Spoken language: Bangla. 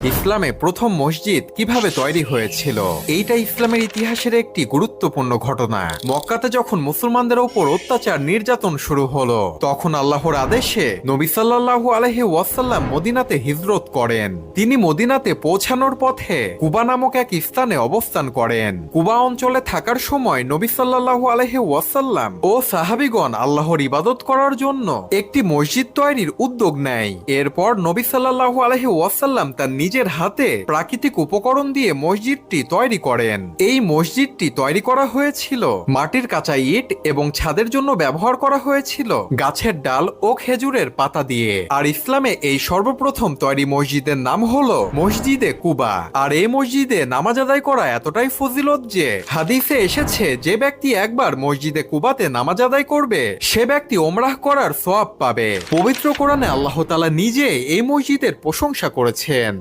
ইসলামে প্রথম মসজিদ কিভাবে তৈরি হয়েছিল? এইটা ইসলামের ইতিহাসের একটি গুরুত্বপূর্ণ ঘটনা। মক্কাতে যখন মুসলমানদের ওপর অত্যাচার নির্যাতন শুরু হলো, তখন আল্লাহর আদেশে নবী সাল্লাল্লাহু আলাইহি ওয়াসাল্লাম মদিনাতে হিজরত করেন। তিনি মদিনাতে পৌঁছানোর পথে কুবা নামক এক স্থানে অবস্থান করেন। কুবা অঞ্চলে থাকার সময় নবী সাল্লাল্লাহু আলাইহি ওয়াসাল্লাম ও সাহাবীগণ আল্লাহর ইবাদত করার জন্য একটি মসজিদ তৈরির উদ্যোগ নেয়। এরপর নবী সাল্লাল্লাহু আলাইহি ওয়াসাল্লাম তার নিজের হাতে প্রাকৃতিক উপকরণ দিয়ে মসজিদটি তৈরি করেন। এই মসজিদটি তৈরি করা হয়েছিল মাটির কাঁচা ইট এবং ছাদের জন্য ব্যবহার করা হয়েছিল গাছের ডাল ও খেজুরের পাতা দিয়ে। আর ইসলামে এই সর্বপ্রথম তৈরি মসজিদের নাম হলো মসজিদে কুবা। আর এই মসজিদে নামাজ আদায় করা এতটাই ফজিলত যে হাদিসে এসেছে, যে ব্যক্তি একবার মসজিদে কুবাতে নামাজ আদায় করবে সে ব্যক্তি ওমরাহ করার সওয়াব পাবে। পবিত্র কোরআনে আল্লাহ তাআলা নিজে এই মসজিদের প্রশংসা করেছেন।